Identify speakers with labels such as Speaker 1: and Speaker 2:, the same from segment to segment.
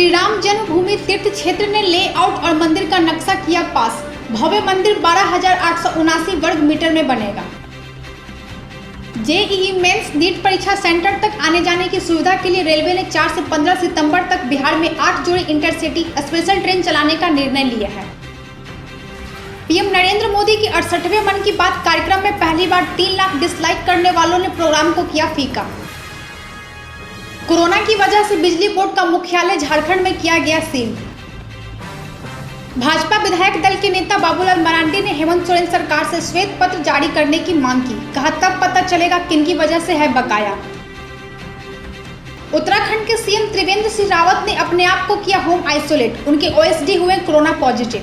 Speaker 1: श्री राम जन्मभूमि तीर्थ क्षेत्र ने लेआउट और मंदिर का नक्शा किया पास। भव्य मंदिर 12,879 वर्ग मीटर में बनेगा। जेईई मेंस नीट परीक्षा सेंटर तक आने जाने की सुविधा के लिए रेलवे ने 4 से 15 सितंबर तक बिहार में 8 जोड़ी इंटरसिटी स्पेशल ट्रेन चलाने का निर्णय लिया है। पीएम नरेंद्र मोदी की 68वें मन की बात कार्यक्रम में पहली बार 3 लाख डिसलाइक करने वालों ने प्रोग्राम को किया फीका। कोरोना की वजह से बिजली बोर्ड का मुख्यालय झारखंड में किया गया सील। भाजपा विधायक दल के नेता बाबूलाल मरांडी ने हेमंत सोरेन सरकार से श्वेत पत्र जारी करने की मांग की। कहा तब पता चलेगा किन की वजह से है बकाया। उत्तराखंड के सीएम त्रिवेंद्र सिंह रावत ने अपने आप को किया होम आइसोलेट। उनके ओएसडी हुए कोरोना पॉजिटिव।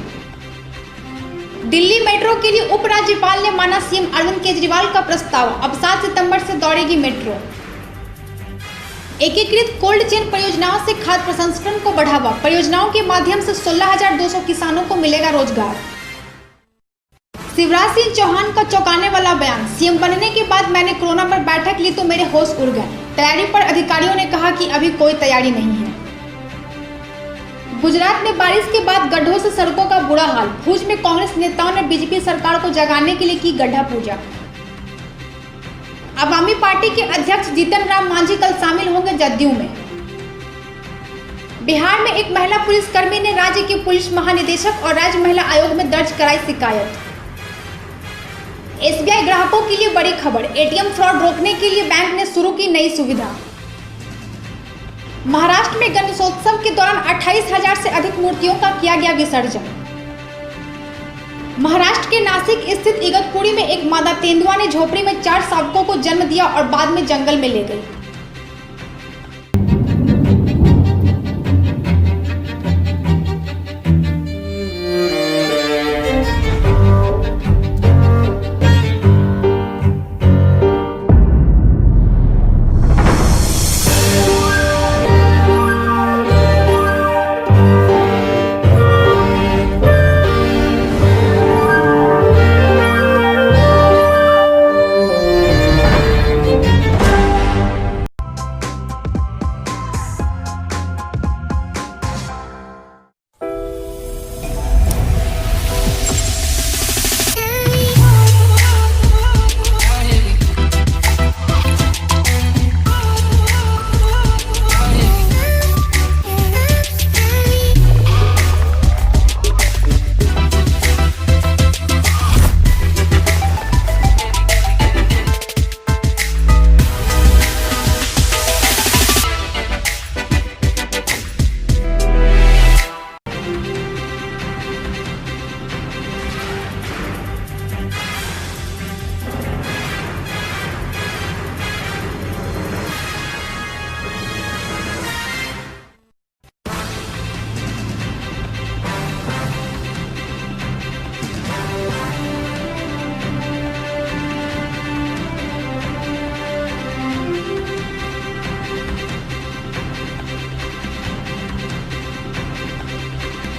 Speaker 1: दिल्ली मेट्रो के लिए उपराज्यपाल ने माना सीएम अरविंद केजरीवाल का प्रस्ताव। अब 7 सितंबर से दौड़ेगी मेट्रो। एकीकृत कोल्ड चेन परियोजनाओं से खाद्य प्रसंस्करण को बढ़ावा। परियोजनाओं के माध्यम से 16,200 किसानों को मिलेगा रोजगार। शिवराज सिंह चौहान का चौंकाने वाला बयान। सीएम बनने के बाद मैंने कोरोना पर बैठक ली तो मेरे होश उड़ गए। तैयारी पर अधिकारियों ने कहा कि अभी कोई तैयारी नहीं है। गुजरात में बारिश के बाद गड्ढों से सड़कों का बुरा हाल। भुज में कांग्रेस नेताओं ने बीजेपी सरकार को जगाने के लिए की गड्ढा पूजा। आवामी पार्टी के अध्यक्ष जीतन राम मांझी कल शामिल होंगे जदयू में। बिहार में एक महिला पुलिसकर्मी ने राज्य के पुलिस महानिदेशक और राज्य महिला आयोग में दर्ज कराई शिकायत। एसबीआई ग्राहकों के लिए बड़ी खबर। एटीएम फ्रॉड रोकने के लिए बैंक ने शुरू की नई सुविधा। महाराष्ट्र में गणेशोत्सव के दौरान 28,000 से अधिक मूर्तियों का किया गया विसर्जन। महाराष्ट्र के नासिक स्थित इगतपुरी में एक मादा तेंदुआ ने झोपड़ी में 4 शावकों को जन्म दिया और बाद में जंगल में ले गई।